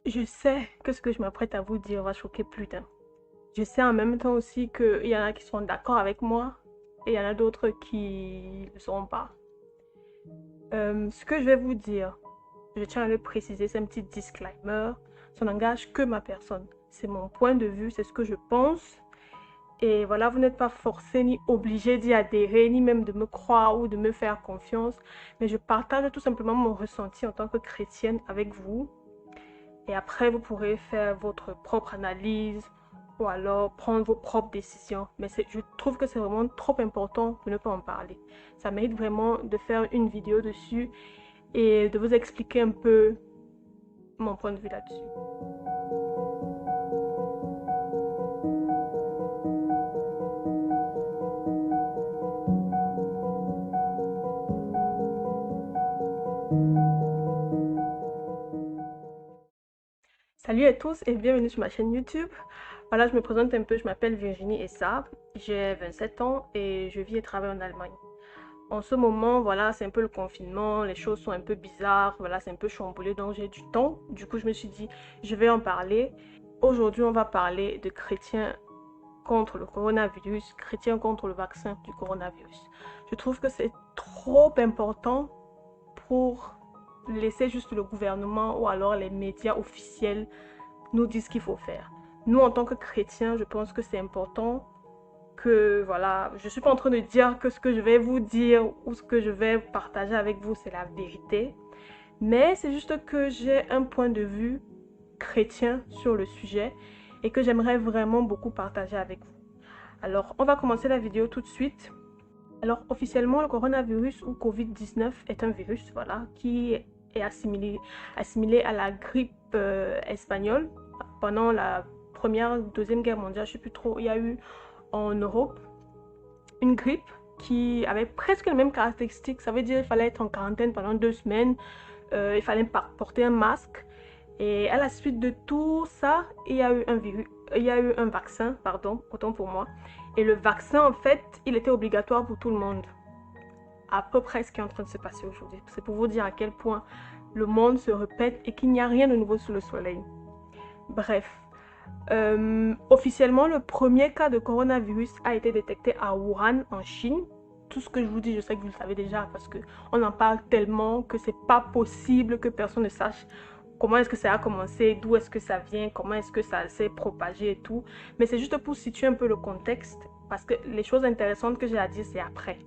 Je sais que ce que je m'apprête à vous dire va choquer plus d'un. Je sais en même temps aussi qu'il y en a qui sont d'accord avec moi et il y en a d'autres qui ne le seront pas. Ce que je vais vous dire, je tiens à le préciser, c'est un petit disclaimer. Ça n'engage que ma personne. C'est mon point de vue, c'est ce que je pense. Et voilà, vous n'êtes pas forcé ni obligé d'y adhérer, ni même de me croire ou de me faire confiance. Mais je partage tout simplement mon ressenti en tant que chrétienne avec vous. Et après, vous pourrez faire votre propre analyse ou alors prendre vos propres décisions. Mais je trouve que c'est vraiment trop important de ne pas en parler. Ça mérite vraiment de faire une vidéo dessus et de vous expliquer un peu mon point de vue là-dessus. Salut à tous et bienvenue sur ma chaîne YouTube. Voilà, je me présente un peu, je m'appelle Virginie Essa, j'ai 27 ans et je vis et travaille en Allemagne. En ce moment, voilà, c'est un peu le confinement, les choses sont un peu bizarres, voilà, c'est un peu chamboulé, donc j'ai du temps. Du coup, je me suis dit, je vais en parler. Aujourd'hui, on va parler de chrétiens contre le coronavirus, chrétiens contre le vaccin du coronavirus. Je trouve que c'est trop important pour laisser juste le gouvernement ou alors les médias officiels nous dire ce qu'il faut faire. Nous, en tant que chrétiens, je pense que c'est important que, voilà, je ne suis pas en train de dire que ce que je vais vous dire ou ce que je vais partager avec vous, c'est la vérité. Mais c'est juste que j'ai un point de vue chrétien sur le sujet et que j'aimerais vraiment beaucoup partager avec vous. Alors, on va commencer la vidéo tout de suite. Alors, officiellement, le coronavirus ou COVID-19 est un virus, voilà, qui est assimilé à la grippe espagnole. Pendant la première, deuxième guerre mondiale, je ne sais plus trop, il y a eu en Europe une grippe qui avait presque les mêmes caractéristiques. Ça veut dire qu'il fallait être en quarantaine pendant 2 semaines, il fallait porter un masque. Et à la suite de tout ça, il y a eu un vaccin, pardon, autant pour moi. Et le vaccin, en fait, il était obligatoire pour tout le monde. À peu près ce qui est en train de se passer aujourd'hui. C'est pour vous dire à quel point le monde se répète et qu'il n'y a rien de nouveau sous le soleil. Bref, officiellement, le premier cas de coronavirus a été détecté à Wuhan, en Chine. Tout ce que je vous dis, je sais que vous le savez déjà parce qu'on en parle tellement que c'est pas possible que personne ne sache comment est-ce que ça a commencé, d'où est-ce que ça vient, comment est-ce que ça s'est propagé et tout. Mais c'est juste pour situer un peu le contexte parce que les choses intéressantes que j'ai à dire, c'est après.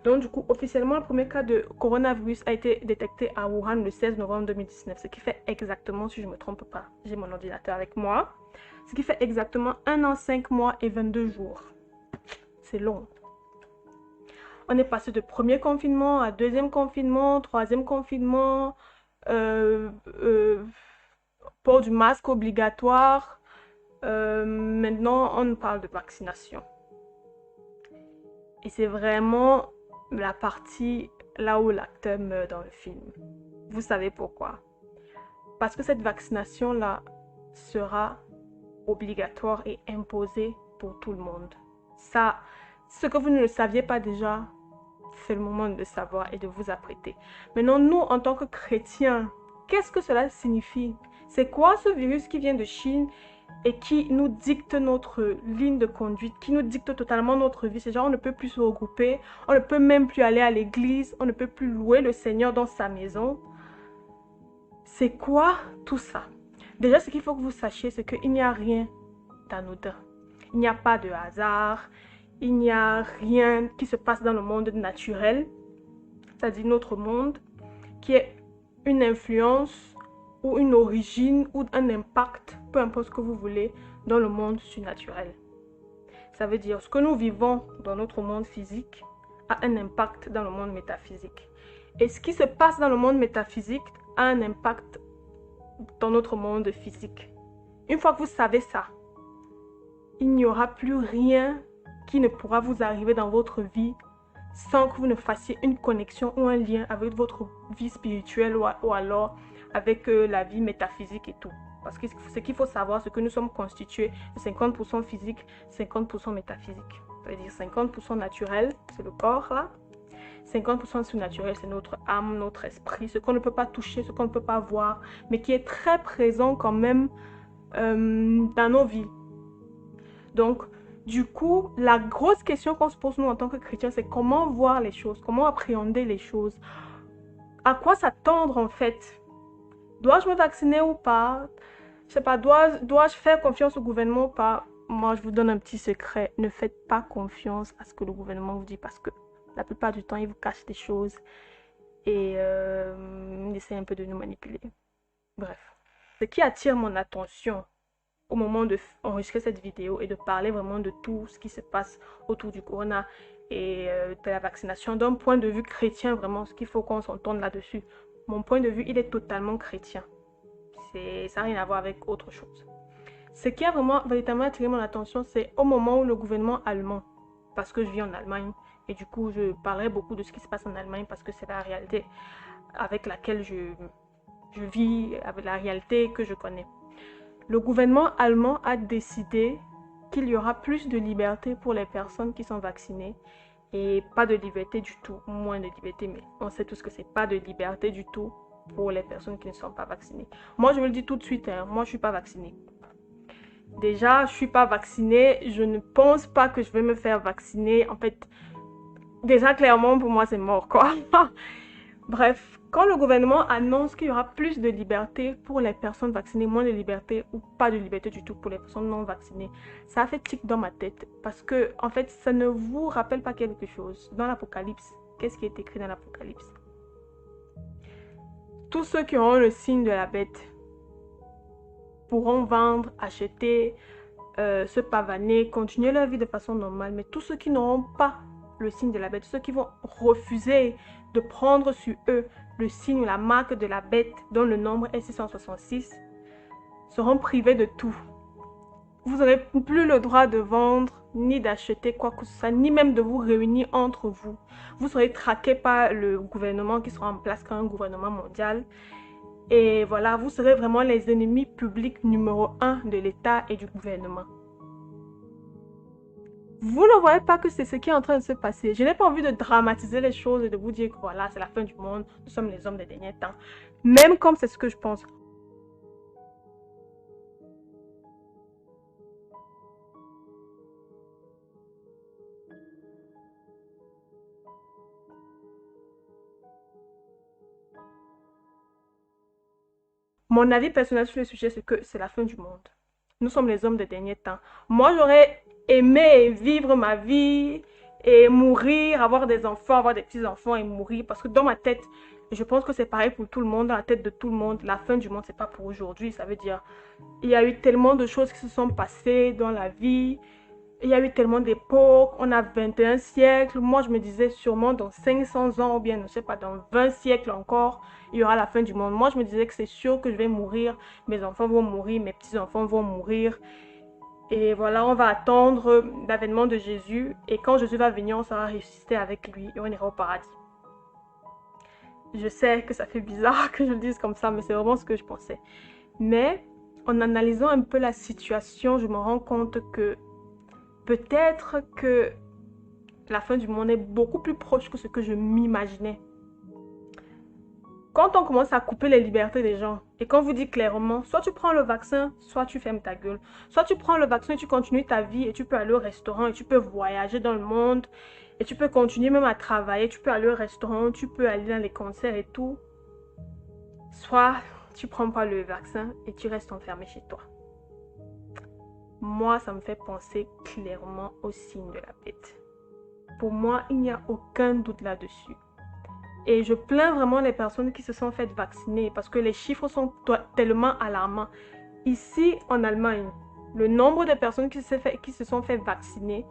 Donc, du coup, officiellement, le premier cas de coronavirus a été détecté à Wuhan le 16 novembre 2019, ce qui fait exactement, si je ne me trompe pas, j'ai mon ordinateur avec moi, ce qui fait exactement 1 an, 5 mois et 22 jours. C'est long. On est passé de premier confinement à deuxième confinement, troisième confinement, euh, euh, port du masque obligatoire. Maintenant, on parle de vaccination. Et c'est vraiment la partie là où l'acteur meurt dans le film. Vous savez pourquoi? Parce que cette vaccination-là sera obligatoire et imposée pour tout le monde. Ça, ce que vous ne le saviez pas déjà, c'est le moment de le savoir et de vous apprêter. Maintenant, nous, en tant que chrétiens, qu'est-ce que cela signifie? C'est quoi ce virus qui vient de Chine et qui nous dicte notre ligne de conduite, qui nous dicte totalement notre vie? C'est genre, on ne peut plus se regrouper, on ne peut même plus aller à l'église, on ne peut plus louer le Seigneur dans sa maison. C'est quoi tout ça? Déjà, ce qu'il faut que vous sachiez, c'est qu'il n'y a rien d'anodin. Il n'y a pas de hasard, il n'y a rien qui se passe dans le monde naturel, c'est-à-dire notre monde, qui est une influence ou une origine ou un impact, peu importe ce que vous voulez, dans le monde surnaturel. Ça veut dire ce que nous vivons dans notre monde physique a un impact dans le monde métaphysique. Et ce qui se passe dans le monde métaphysique a un impact dans notre monde physique. Une fois que vous savez ça, il n'y aura plus rien qui ne pourra vous arriver dans votre vie sans que vous ne fassiez une connexion ou un lien avec votre vie spirituelle ou alors avec la vie métaphysique et tout. Parce que ce qu'il faut savoir, c'est que nous sommes constitués de 50% physique, 50% métaphysique. Ça veut dire 50% naturel, c'est le corps là. 50% surnaturel, c'est notre âme, notre esprit, ce qu'on ne peut pas toucher, ce qu'on ne peut pas voir, mais qui est très présent quand même dans nos vies. Donc, du coup, la grosse question qu'on se pose nous en tant que chrétiens, c'est comment voir les choses, comment appréhender les choses, à quoi s'attendre en fait. Dois-je me vacciner ou pas? Je sais pas, dois-je faire confiance au gouvernement ou pas? Moi, je vous donne un petit secret. Ne faites pas confiance à ce que le gouvernement vous dit parce que la plupart du temps, il vous cache des choses et il essaie un peu de nous manipuler. Bref. Ce qui attire mon attention au moment d'enregistrer cette vidéo et de parler vraiment de tout ce qui se passe autour du corona et de la vaccination d'un point de vue chrétien, vraiment, ce qu'il faut qu'on s'entende là-dessus. Mon point de vue, il est totalement chrétien. Ça n'a rien à voir avec autre chose. Ce qui a vraiment véritablement attiré mon attention, c'est au moment où le gouvernement allemand, parce que je vis en Allemagne, et du coup je parlerai beaucoup de ce qui se passe en Allemagne parce que c'est la réalité avec laquelle je vis, avec la réalité que je connais. Le gouvernement allemand a décidé qu'il y aura plus de liberté pour les personnes qui sont vaccinées et pas de liberté du tout, moins de liberté, mais on sait tous que c'est pas de liberté du tout pour les personnes qui ne sont pas vaccinées. Moi, je vous le dis tout de suite, hein, moi, je suis pas vaccinée. Déjà, je suis pas vaccinée. Je ne pense pas que je vais me faire vacciner. En fait, déjà, clairement, pour moi, c'est mort, quoi. Bref, quand le gouvernement annonce qu'il y aura plus de liberté pour les personnes vaccinées, moins de liberté ou pas de liberté du tout pour les personnes non vaccinées, ça a fait tic dans ma tête. Parce que, en fait, ça ne vous rappelle pas quelque chose. Dans l'Apocalypse, qu'est-ce qui est écrit dans l'Apocalypse? Tous ceux qui auront le signe de la bête pourront vendre, acheter, se pavaner, continuer leur vie de façon normale. Mais tous ceux qui n'auront pas le signe de la bête, ceux qui vont refuser de prendre sur eux le signe, la marque de la bête, dont le nombre est 666, seront privés de tout. Vous n'aurez plus le droit de vendre, ni d'acheter quoi que ce soit, ni même de vous réunir entre vous. Vous serez traqués par le gouvernement qui sera en place quand un gouvernement mondial. Et voilà, vous serez vraiment les ennemis publics numéro 1 de l'État et du gouvernement. Vous ne voyez pas que c'est ce qui est en train de se passer. Je n'ai pas envie de dramatiser les choses et de vous dire que voilà, c'est la fin du monde, nous sommes les hommes des derniers temps. Même comme c'est ce que je pense. Mon avis personnel sur le sujet, c'est que c'est la fin du monde. Nous sommes les hommes des derniers temps. Moi, j'aurais aimé vivre ma vie et mourir, avoir des enfants, avoir des petits-enfants et mourir. Parce que dans ma tête, je pense que c'est pareil pour tout le monde, dans la tête de tout le monde. La fin du monde, c'est pas pour aujourd'hui. Ça veut dire, il y a eu tellement de choses qui se sont passées dans la vie. Il y a eu tellement d'époques, on a 21 siècles. Moi, je me disais sûrement dans 500 ans, ou bien, je ne sais pas, dans 20 siècles encore, il y aura la fin du monde. Moi, je me disais que c'est sûr que je vais mourir, mes enfants vont mourir, mes petits-enfants vont mourir. Et voilà, on va attendre l'avènement de Jésus. Et quand Jésus va venir, on sera ressuscité avec lui et on ira au paradis. Je sais que ça fait bizarre que je le dise comme ça, mais c'est vraiment ce que je pensais. Mais en analysant un peu la situation, je me rends compte que peut-être que la fin du monde est beaucoup plus proche que ce que je m'imaginais. Quand on commence à couper les libertés des gens et qu'on vous dit clairement, soit tu prends le vaccin, soit tu fermes ta gueule. Soit tu prends le vaccin et tu continues ta vie et tu peux aller au restaurant et tu peux voyager dans le monde et tu peux continuer même à travailler, tu peux aller au restaurant, tu peux aller dans les concerts et tout. Soit tu prends pas le vaccin et tu restes enfermé chez toi. Moi, ça me fait penser clairement au signe de la bête. Pour moi, il n'y a aucun doute là-dessus. Et je plains vraiment les personnes qui se sont faites vacciner parce que les chiffres sont tellement alarmants. Ici, en Allemagne, le nombre de personnes qui se sont fait vacciner,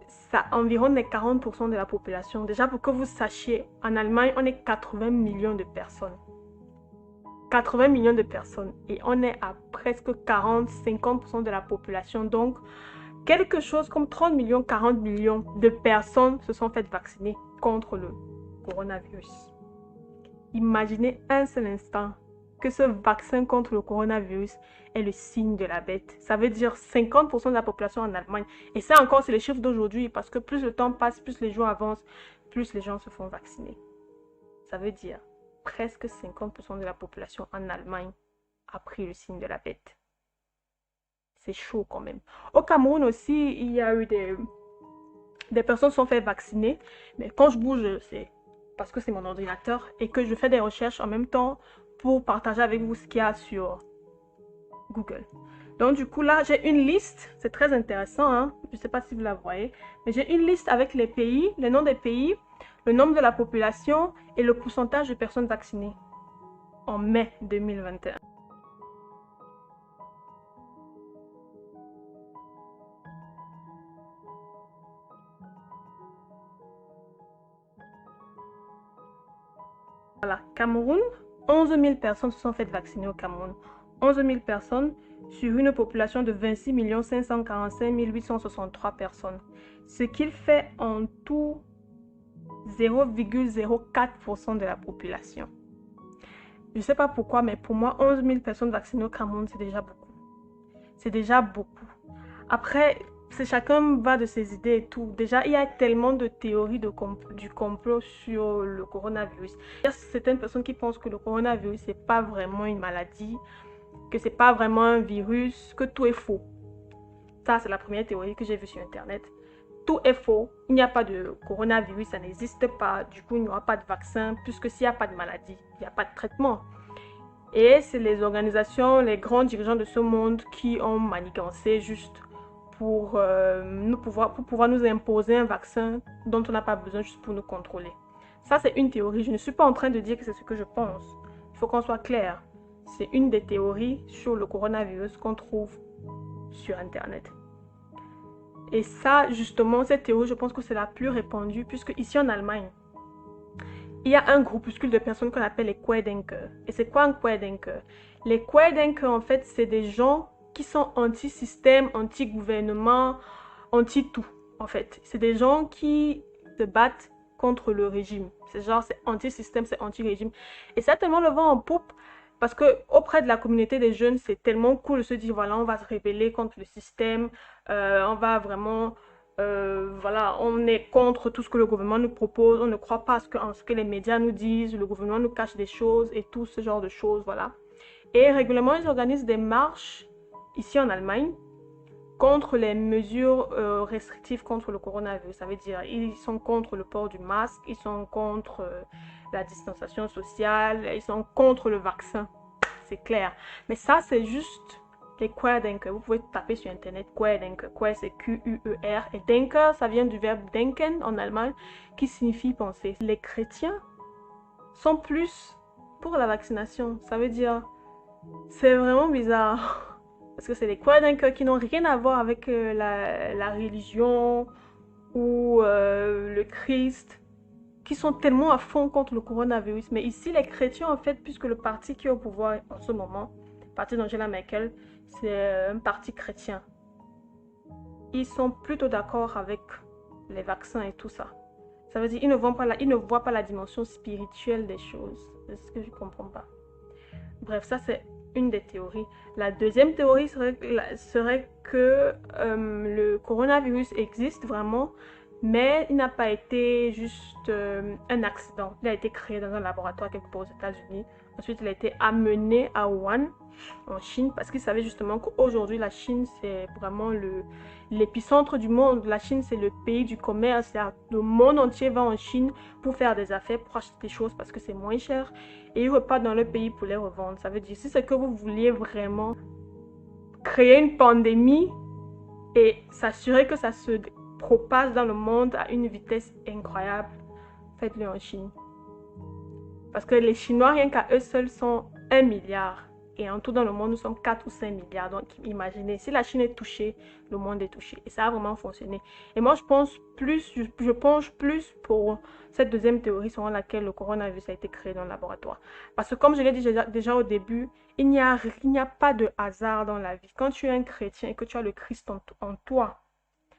ça environne les 40% de la population. Déjà, pour que vous sachiez, en Allemagne, on est 80 millions de personnes. 80 millions de personnes et on est à presque 40-50% de la population. Donc, quelque chose comme 30 millions, 40 millions de personnes se sont faites vacciner contre le coronavirus. Imaginez un seul instant que ce vaccin contre le coronavirus est le signe de la bête. Ça veut dire 50% de la population en Allemagne. Et ça encore, c'est les chiffres d'aujourd'hui parce que plus le temps passe, plus les jours avancent, plus les gens se font vacciner. Ça veut dire presque 50% de la population en Allemagne a pris le signe de la bête. C'est chaud quand même. Au Cameroun aussi, il y a eu des personnes qui sont fait vacciner. Mais quand je bouge, c'est parce que c'est mon ordinateur et que je fais des recherches en même temps pour partager avec vous ce qu'il y a sur Google. Donc du coup là, j'ai une liste. C'est très intéressant, hein? Je ne sais pas si vous la voyez. Mais j'ai une liste avec les pays, les noms des pays, le nombre de la population et le pourcentage de personnes vaccinées en mai 2021. Voilà, Cameroun, 11 000 personnes se sont faites vacciner au Cameroun. 11 000 personnes sur une population de 26 545 863 personnes. Ce qui fait en tout 0,04% de la population. Je ne sais pas pourquoi, mais pour moi, 11 000 personnes vaccinées au Cameroun, c'est déjà beaucoup. C'est déjà beaucoup. Après, chacun va de ses idées et tout. Déjà, il y a tellement de théories du complot sur le coronavirus. Il y a certaines personnes qui pensent que le coronavirus, c'est pas vraiment une maladie, que c'est pas vraiment un virus, que tout est faux. Ça, c'est la première théorie que j'ai vue sur Internet. Tout est faux. Il n'y a pas de coronavirus, ça n'existe pas. Du coup, il n'y aura pas de vaccin, puisque s'il n'y a pas de maladie, il n'y a pas de traitement. Et c'est les organisations, les grands dirigeants de ce monde qui ont manigancé juste pour pouvoir nous imposer un vaccin dont on n'a pas besoin juste pour nous contrôler. Ça, c'est une théorie. Je ne suis pas en train de dire que c'est ce que je pense. Il faut qu'on soit clair. C'est une des théories sur le coronavirus qu'on trouve sur Internet. Et ça, justement, cette théorie, je pense que c'est la plus répandue, puisque ici en Allemagne, il y a un groupuscule de personnes qu'on appelle les Querdenker. Et c'est quoi un Querdenker? Les Querdenker, en fait, c'est des gens qui sont anti-système, anti-gouvernement, anti-tout, en fait. C'est des gens qui se battent contre le régime. C'est genre, c'est anti-système, c'est anti-régime. Et ça a tellement le vent en poupe, parce que auprès de la communauté des jeunes, c'est tellement cool de se dire, voilà, on va se rebeller contre le système, on va vraiment... voilà, on est contre tout ce que le gouvernement nous propose, on ne croit pas en ce que les médias nous disent, le gouvernement nous cache des choses et tout ce genre de choses, voilà. Et régulièrement, ils organisent des marches ici en Allemagne contre les mesures restrictives contre le coronavirus. Ça veut dire ils sont contre le port du masque, ils sont contre la distanciation sociale, ils sont contre le vaccin. C'est clair. Mais ça, c'est juste les Querdenker. Vous pouvez taper sur Internet Querdenker. Quer, c'est Q-U-E-R. Et Denker, ça vient du verbe denken en allemand, qui signifie penser. Les chrétiens sont plus pour la vaccination. Ça veut dire, c'est vraiment bizarre. Parce que c'est des Querdenker qui n'ont rien à voir avec la religion ou le Christ, qui sont tellement à fond contre le coronavirus. Mais ici, les chrétiens, en fait, puisque le parti qui est au pouvoir en ce moment, le parti d'Angela Merkel, c'est un parti chrétien. Ils sont plutôt d'accord avec les vaccins et tout ça. Ça veut dire qu'ils ne voient pas la dimension spirituelle des choses. C'est ce que je ne comprends pas. Bref, ça c'est une des théories. La deuxième théorie serait que le coronavirus existe vraiment, mais il n'a pas été juste un accident. Il a été créé dans un laboratoire quelque part aux États-Unis. Ensuite, il a été amené à Wuhan, en Chine, parce qu'ils savaient justement qu'aujourd'hui, la Chine, c'est vraiment l'épicentre du monde. La Chine, c'est le pays du commerce. Le monde entier va en Chine pour faire des affaires, pour acheter des choses parce que c'est moins cher. Et ils repartent dans le pays pour les revendre. Ça veut dire, si c'est que vous vouliez vraiment créer une pandémie et s'assurer que ça se propage dans le monde à une vitesse incroyable, faites-le en Chine. Parce que les Chinois, rien qu'à eux seuls, sont 1 milliard. Et en tout dans le monde, nous sommes 4 ou 5 milliards. Donc imaginez, si la Chine est touchée, le monde est touché. Et ça a vraiment fonctionné. Et moi, je penche plus pour cette deuxième théorie selon laquelle le coronavirus a été créé dans le laboratoire. Parce que comme je l'ai dit déjà au début, il n'y a pas de hasard dans la vie. Quand tu es un chrétien et que tu as le Christ en toi,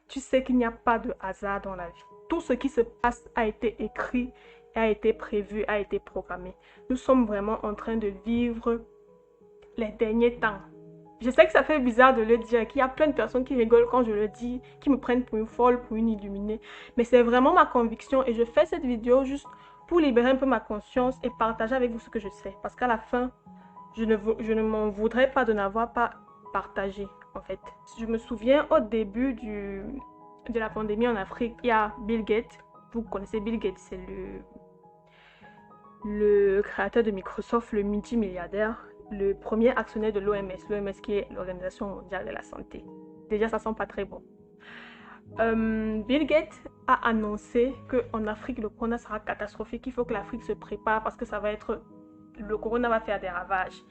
tu sais qu'il n'y a pas de hasard dans la vie. Tout ce qui se passe a été écrit, a été prévu, a été programmé. Nous sommes vraiment en train de vivre les derniers temps. Je sais que ça fait bizarre de le dire, qu'il y a plein de personnes qui rigolent quand je le dis, qui me prennent pour une folle, pour une illuminée. Mais c'est vraiment ma conviction et je fais cette vidéo juste pour libérer un peu ma conscience et partager avec vous ce que je sais. Parce qu'à la fin, je ne m'en voudrais pas de n'avoir pas partagé, en fait. Je me souviens au début de la pandémie en Afrique, il y a Bill Gates. Vous connaissez Bill Gates, c'est le créateur de Microsoft, le multimilliardaire, le premier actionnaire de l'OMS, l'OMS qui est l'Organisation mondiale de la santé. Déjà, ça sent pas très bon. Bill Gates a annoncé qu'en Afrique, le corona sera catastrophique. Il faut que l'Afrique se prépare parce que ça va être... Le corona va faire des ravages.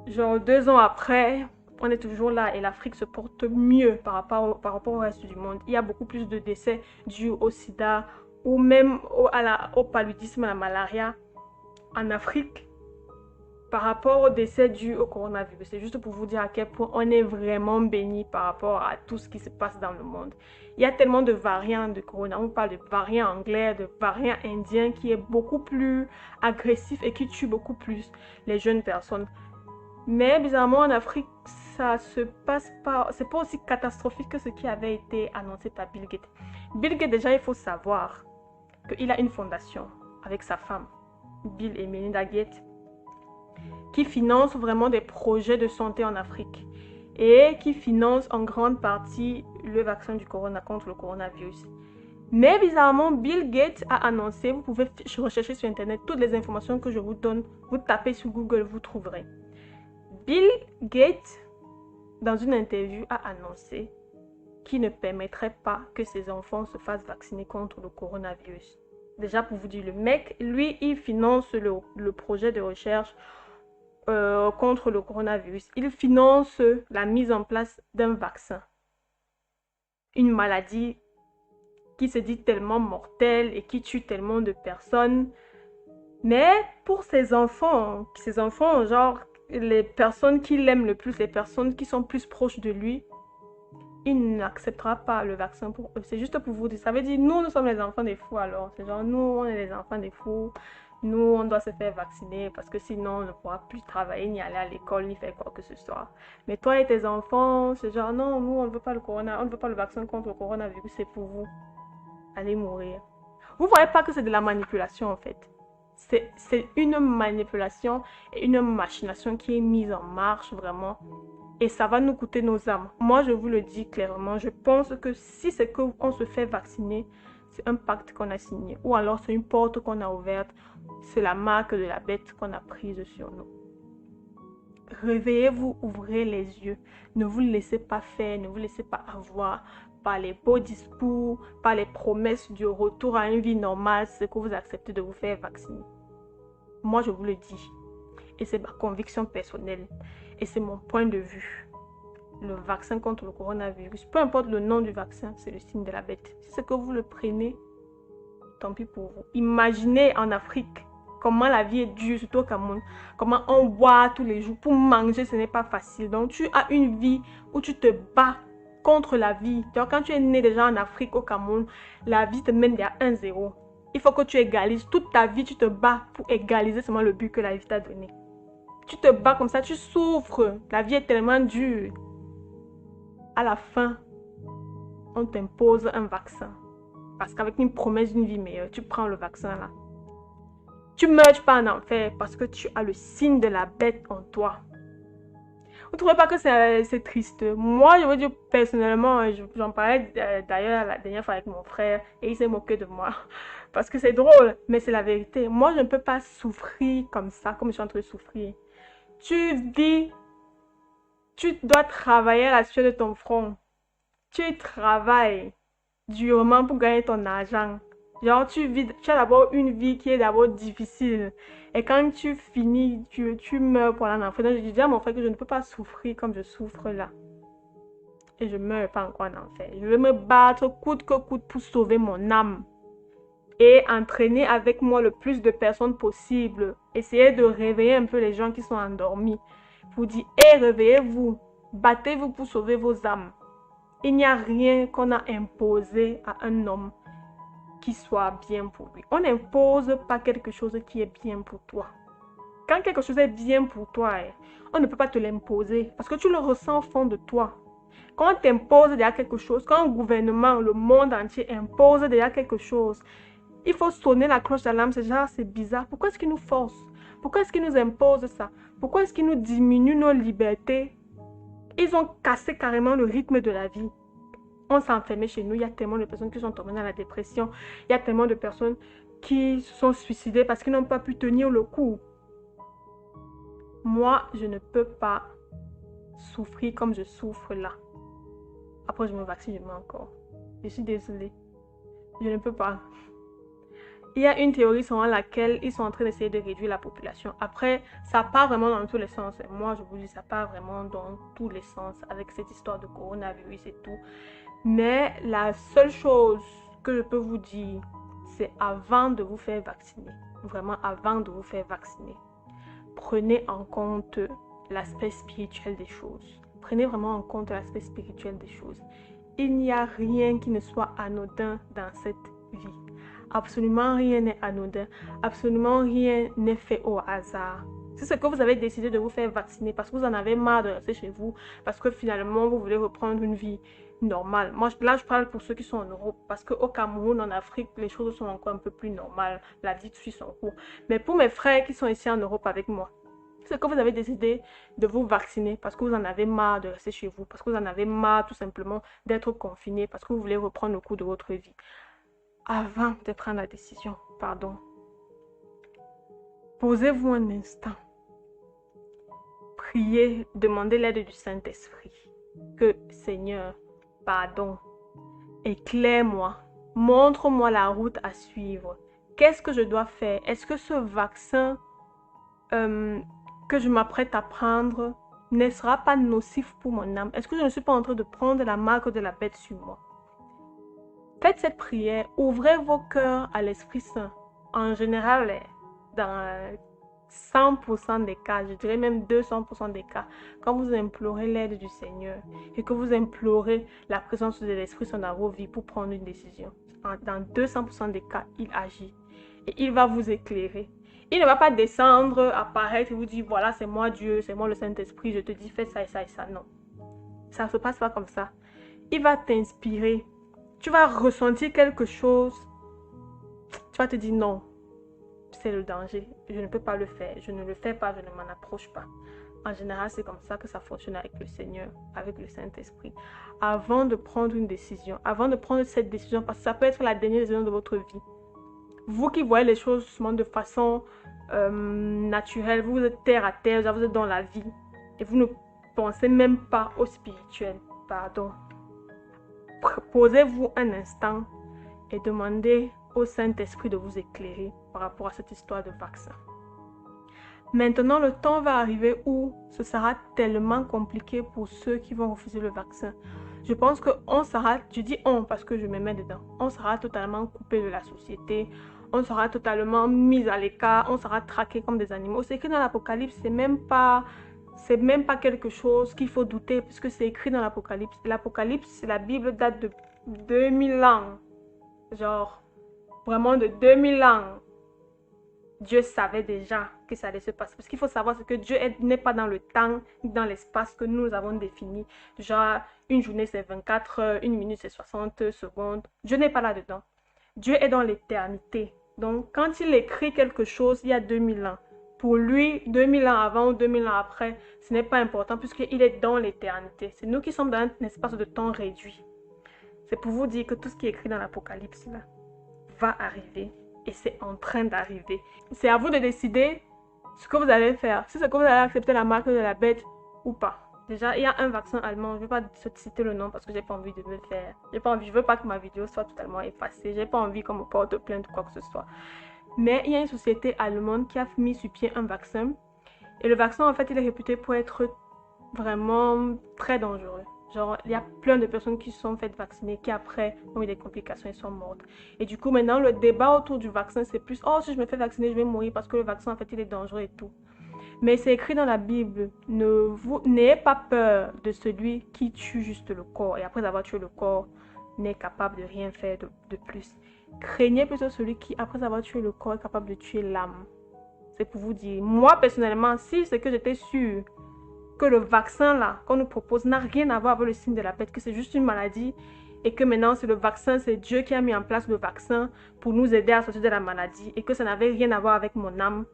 Genre 2 ans après, on est toujours là et l'Afrique se porte mieux par rapport au reste du monde. Il y a beaucoup plus de décès dus au sida ou même au paludisme, à la malaria en Afrique par rapport aux décès dus au coronavirus. C'est juste pour vous dire à quel point on est vraiment béni par rapport à tout ce qui se passe dans le monde. Il y a tellement de variants de corona. On parle de variant anglais, de variant indien qui est beaucoup plus agressif et qui tue beaucoup plus les jeunes personnes. Mais bizarrement en Afrique, ça se passe pas, c'est pas aussi catastrophique que ce qui avait été annoncé par Bill Gates. Bill Gates, déjà, il faut savoir qu'il a une fondation avec sa femme, Bill et Melinda Gates, qui finance vraiment des projets de santé en Afrique et qui finance en grande partie le vaccin du corona contre le coronavirus. Mais bizarrement, Bill Gates a annoncé, vous pouvez rechercher sur internet toutes les informations que je vous donne, vous tapez sur Google, vous trouverez. Bill Gates, dans une interview, a annoncé qu'il ne permettrait pas que ses enfants se fassent vacciner contre le coronavirus. Déjà, pour vous dire, le mec, lui, il finance le projet de recherche contre le coronavirus. Il finance la mise en place d'un vaccin. Une maladie qui se dit tellement mortelle et qui tue tellement de personnes. Mais pour ses enfants, genre les personnes qui l'aiment le plus, les personnes qui sont plus proches de lui, il n'acceptera pas le vaccin pour eux. C'est juste pour vous dire. Ça veut dire, nous sommes les enfants des fous alors. C'est genre, nous, on est les enfants des fous. Nous, on doit se faire vacciner parce que sinon, on ne pourra plus travailler, ni aller à l'école, ni faire quoi que ce soit. Mais toi et tes enfants, c'est genre, non, nous, on ne veut pas le corona, on ne veut pas le vaccin contre le coronavirus, c'est pour vous. Allez mourir. Vous ne voyez pas que c'est de la manipulation en fait. C'est une manipulation et une machination qui est mise en marche vraiment. Et ça va nous coûter nos âmes. Moi, je vous le dis clairement, je pense que si c'est qu'on se fait vacciner, c'est un pacte qu'on a signé. Ou alors c'est une porte qu'on a ouverte. C'est la marque de la bête qu'on a prise sur nous. Réveillez-vous, ouvrez les yeux. Ne vous laissez pas faire, ne vous laissez pas avoir par les beaux discours, par les promesses du retour à une vie normale, c'est que vous acceptez de vous faire vacciner. Moi, je vous le dis. Et c'est ma conviction personnelle. Et c'est mon point de vue. Le vaccin contre le coronavirus, peu importe le nom du vaccin, c'est le signe de la bête. Si c'est que vous le prenez, tant pis pour vous. Imaginez en Afrique comment la vie est dure, surtout au Cameroun. Comment on boit tous les jours. Pour manger, ce n'est pas facile. Donc, tu as une vie où tu te bats contre la vie. Donc, quand tu es né déjà en Afrique, au Cameroun, la vie te mène vers 1-0. Il faut que tu égalises. Toute ta vie, tu te bats pour égaliser seulement le but que la vie t'a donné. Tu te bats comme ça, tu souffres. La vie est tellement dure. À la fin, on t'impose un vaccin. Parce qu'avec une promesse d'une vie meilleure, tu prends le vaccin là. Tu meurs pas en enfer parce que tu as le signe de la bête en toi. Vous ne trouvez pas que c'est triste? Moi, je veux dire personnellement, j'en parlais d'ailleurs la dernière fois avec mon frère et il s'est moqué de moi. Parce que c'est drôle, mais c'est la vérité. Moi, je ne peux pas souffrir comme ça, comme je suis en train de souffrir. Tu vis, tu dois travailler à la sueur de ton front. Tu travailles durement pour gagner ton argent. Genre, tu as d'abord une vie qui est d'abord difficile. Et quand tu finis, tu meurs pour l'en enfer. Donc, je dis à mon frère que je ne peux pas souffrir comme je souffre là. Et je ne meurs pas encore en enfer. Je vais me battre coûte que coûte pour sauver mon âme. Et entraîner avec moi le plus de personnes possible. Essayer de réveiller un peu les gens qui sont endormis. Pour dire, hé, réveillez-vous. Battez-vous pour sauver vos âmes. Il n'y a rien qu'on a imposé à un homme qui soit bien pour lui. On n'impose pas quelque chose qui est bien pour toi. quand quelque chose est bien pour toi, on ne peut pas te l'imposer parce que tu le ressens au fond de toi. Quand on t'impose déjà quelque chose, quand un gouvernement, le monde entier impose déjà quelque chose, il faut sonner la cloche d'alarme. C'est genre, c'est bizarre. Pourquoi est-ce qu'ils nous forcent? Pourquoi est-ce qu'ils nous imposent ça? Pourquoi est-ce qu'ils nous diminuent nos libertés? Ils ont cassé carrément le rythme de la vie. On s'est enfermé chez nous. Il y a tellement de personnes qui sont tombées dans la dépression. Il y a tellement de personnes qui se sont suicidées parce qu'ils n'ont pas pu tenir le coup. Moi, je ne peux pas souffrir comme je souffre là. Après, je me vaccine, je mets encore. Je suis désolée. Je ne peux pas. Il y a une théorie selon laquelle ils sont en train d'essayer de réduire la population. Après, ça part vraiment dans tous les sens. Moi, je vous dis, ça part vraiment dans tous les sens avec cette histoire de coronavirus et tout. Mais la seule chose que je peux vous dire, c'est avant de vous faire vacciner, vraiment avant de vous faire vacciner, prenez en compte l'aspect spirituel des choses. Prenez vraiment en compte l'aspect spirituel des choses. Il n'y a rien qui ne soit anodin dans cette vie. Absolument rien n'est anodin. Absolument rien n'est fait au hasard. C'est ce que vous avez décidé de vous faire vacciner parce que vous en avez marre de rester chez vous, parce que finalement vous voulez reprendre une vie normale. Moi, là, je parle pour ceux qui sont en Europe parce qu'au Cameroun, en Afrique, les choses sont encore un peu plus normales. La vie suit son cours. Mais pour mes frères qui sont ici en Europe avec moi, c'est que vous avez décidé de vous vacciner parce que vous en avez marre de rester chez vous, parce que vous en avez marre tout simplement d'être confiné, parce que vous voulez reprendre le cours de votre vie. Avant de prendre la décision, pardon, posez-vous un instant. Priez, demandez l'aide du Saint-Esprit. Que Seigneur, pardon, éclaire-moi, montre-moi la route à suivre. Qu'est-ce que je dois faire? Est-ce que ce vaccin que je m'apprête à prendre ne sera pas nocif pour mon âme? Est-ce que je ne suis pas en train de prendre la marque de la bête sur moi? Faites cette prière, ouvrez vos cœurs à l'Esprit Saint. En général, dans 100% des cas, je dirais même 200% des cas, quand vous implorez l'aide du Seigneur et que vous implorez la présence de l'Esprit Saint dans vos vies pour prendre une décision, dans 200% des cas, il agit et il va vous éclairer. Il ne va pas descendre, apparaître et vous dire voilà, c'est moi Dieu, c'est moi le Saint-Esprit, je te dis fais ça et ça et ça. Non, ça ne se passe pas comme ça. Il va t'inspirer. Tu vas ressentir quelque chose. Tu vas te dire non, c'est le danger. Je ne peux pas le faire. Je ne le fais pas, je ne m'en approche pas. En général, c'est comme ça que ça fonctionne avec le Seigneur, avec le Saint-Esprit. Avant de prendre une décision, avant de prendre cette décision, parce que ça peut être la dernière décision de votre vie. Vous qui voyez les choses justement de façon naturelle, vous êtes terre à terre, vous êtes dans la vie. Et vous ne pensez même pas au spirituel. Pardon. Posez-vous un instant et demandez au Saint-Esprit de vous éclairer par rapport à cette histoire de vaccin. Maintenant, le temps va arriver où ce sera tellement compliqué pour ceux qui vont refuser le vaccin. Je pense qu'on sera, je dis on parce que je me mets dedans, on sera totalement coupé de la société, on sera totalement mis à l'écart, on sera traqué comme des animaux. C'est écrit dans l'Apocalypse, c'est même pas quelque chose qu'il faut douter puisque c'est écrit dans l'Apocalypse. L'Apocalypse, la Bible date de 2000 ans. Genre, vraiment de 2000 ans. Dieu savait déjà que ça allait se passer. Parce qu'il faut savoir que Dieu n'est pas dans le temps, ni dans l'espace que nous avons défini. Genre, une journée c'est 24 heures, une minute c'est 60 secondes. Dieu n'est pas là-dedans. Dieu est dans l'éternité. Donc, quand il écrit quelque chose il y a 2000 ans, pour lui, 2000 ans avant ou 2000 ans après, ce n'est pas important puisqu'il est dans l'éternité. C'est nous qui sommes dans un espace de temps réduit. C'est pour vous dire que tout ce qui est écrit dans l'Apocalypse là va arriver et c'est en train d'arriver. C'est à vous de décider ce que vous allez faire. Si c'est que vous allez accepter la marque de la bête ou pas. Déjà, il y a un vaccin allemand. Je ne vais pas citer le nom parce que j'ai pas envie de le faire. J'ai pas envie, je veux pas que ma vidéo soit totalement effacée. J'ai pas envie qu'on me porte plainte ou quoi que ce soit. Mais il y a une société allemande qui a mis sur pied un vaccin. Et le vaccin, en fait, il est réputé pour être vraiment très dangereux. Genre, il y a plein de personnes qui se sont faites vacciner, qui après ont eu des complications et sont mortes. Et du coup, maintenant, le débat autour du vaccin, c'est plus, oh, si je me fais vacciner, je vais mourir parce que le vaccin, en fait, il est dangereux et tout. Mais c'est écrit dans la Bible, n'ayez pas peur de celui qui tue juste le corps. Et après avoir tué le corps, n'est capable de rien faire de plus. Craignez plutôt celui qui, après avoir tué le corps, est capable de tuer l'âme. C'est pour vous dire. Moi, personnellement, si c'est que j'étais sûre que le vaccin là qu'on nous propose n'a rien à voir avec le signe de la bête, que c'est juste une maladie et que maintenant c'est le vaccin, c'est Dieu qui a mis en place le vaccin pour nous aider à sortir de la maladie et que ça n'avait rien à voir avec mon âme.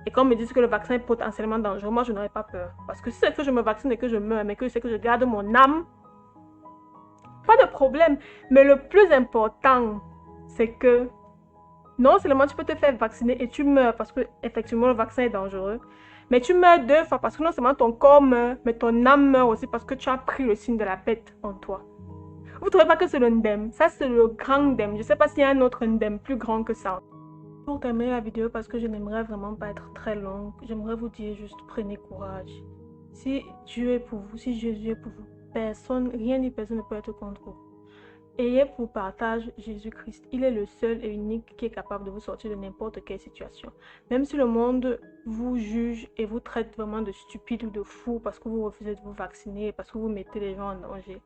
Et quand on me dit que le vaccin est potentiellement dangereux, moi je n'aurais pas peur. Parce que si c'est que je me vaccine et que je meurs, mais que je sais que je garde mon âme, pas de problème. Mais le plus important, c'est que non seulement tu peux te faire vacciner et tu meurs parce que effectivement le vaccin est dangereux, mais tu meurs 2 fois parce que non seulement ton corps meurt, mais ton âme meurt aussi parce que tu as pris le signe de la bête en toi. Vous ne trouvez pas que c'est le ndème? Ça, c'est le grand ndème. Je ne sais pas s'il y a un autre ndème plus grand que ça. Pour terminer la vidéo, parce que je n'aimerais vraiment pas être très longue, j'aimerais vous dire juste prenez courage. Si Dieu est pour vous, si Jésus est pour vous, personne, rien ni personne ne peut être contre vous. Ayez pour partage Jésus-Christ. Il est le seul et unique qui est capable de vous sortir de n'importe quelle situation. Même si le monde vous juge et vous traite vraiment de stupide ou de fou parce que vous refusez de vous vacciner, parce que vous mettez les gens en danger,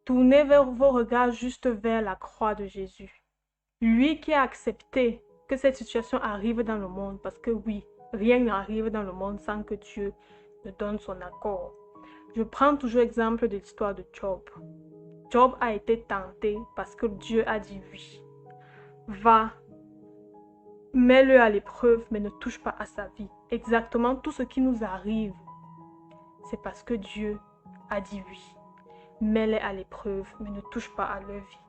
tournez vos regards juste vers la croix de Jésus. Lui qui a accepté que cette situation arrive dans le monde, parce que oui, rien n'arrive dans le monde sans que Dieu ne donne son accord. Je prends toujours l'exemple de l'histoire de Job. Job a été tenté parce que Dieu a dit oui. Va, mets-le à l'épreuve, mais ne touche pas à sa vie. Exactement tout ce qui nous arrive, c'est parce que Dieu a dit oui. Mets-les à l'épreuve, mais ne touche pas à leur vie.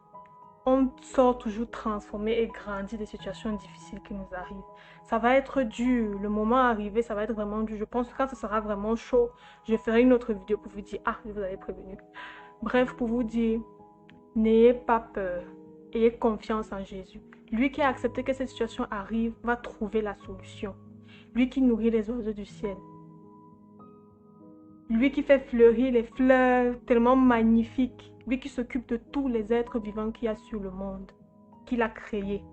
On sort toujours transformé et grandi des situations difficiles qui nous arrivent. Ça va être dur. Le moment arrivé, ça va être vraiment dur. Je pense que quand ce sera vraiment chaud, je ferai une autre vidéo pour vous dire, ah, je vous avais prévenu. Bref, pour vous dire, n'ayez pas peur. Ayez confiance en Jésus. Lui qui a accepté que cette situation arrive, va trouver la solution. Lui qui nourrit les oiseaux du ciel. Lui qui fait fleurir les fleurs tellement magnifiques. Lui qui s'occupe de tous les êtres vivants qu'il y a sur le monde, qu'il a créé.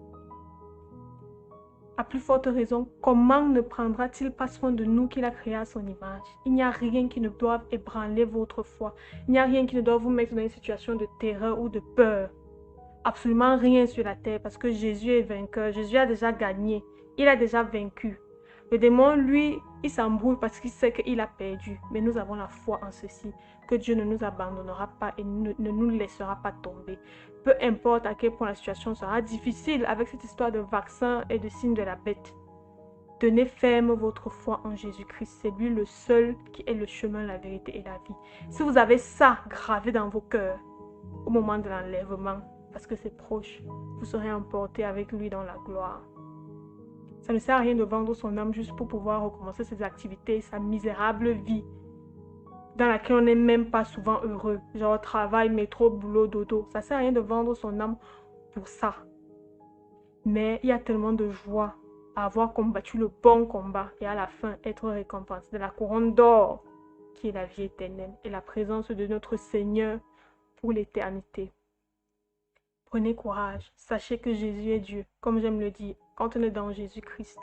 À plus forte raison, comment ne prendra-t-il pas soin de nous qu'il a créé à son image? Il n'y a rien qui ne doive ébranler votre foi. Il n'y a rien qui ne doit vous mettre dans une situation de terreur ou de peur. Absolument rien sur la terre parce que Jésus est vainqueur. Jésus a déjà gagné. Il a déjà vaincu. Le démon, lui, il s'embrouille parce qu'il sait qu'il a perdu. Mais nous avons la foi en ceci, que Dieu ne nous abandonnera pas et ne nous laissera pas tomber. Peu importe à quel point la situation sera difficile avec cette histoire de vaccin et de signe de la bête. Tenez ferme votre foi en Jésus-Christ. C'est lui le seul qui est le chemin, la vérité et la vie. Si vous avez ça gravé dans vos cœurs au moment de l'enlèvement, parce que c'est proche, vous serez emporté avec lui dans la gloire. Ça ne sert à rien de vendre son âme juste pour pouvoir recommencer ses activités, sa misérable vie, dans laquelle on n'est même pas souvent heureux. Genre travail, métro, boulot, dodo. Ça ne sert à rien de vendre son âme pour ça. Mais il y a tellement de joie à avoir combattu le bon combat et à la fin être récompensé de la couronne d'or qui est la vie éternelle et la présence de notre Seigneur pour l'éternité. Prenez courage, sachez que Jésus est Dieu. Comme j'aime le dire, quand on est dans Jésus-Christ,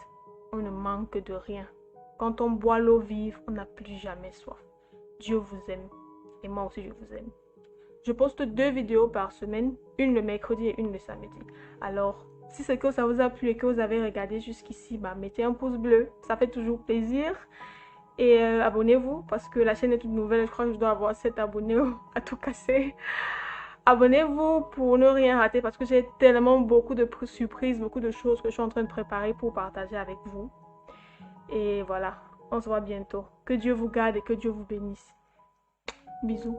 on ne manque de rien. Quand on boit l'eau vive, on n'a plus jamais soif. Dieu vous aime et moi aussi je vous aime. Je poste 2 vidéos par semaine, une le mercredi et une le samedi. Alors, si c'est que ça vous a plu et que vous avez regardé jusqu'ici, mettez un pouce bleu, ça fait toujours plaisir. Et abonnez-vous parce que la chaîne est toute nouvelle, je crois que je dois avoir 7 abonnés à tout casser. Abonnez-vous pour ne rien rater parce que j'ai tellement beaucoup de surprises, beaucoup de choses que je suis en train de préparer pour partager avec vous. Et voilà, on se voit bientôt. Que Dieu vous garde et que Dieu vous bénisse. Bisous.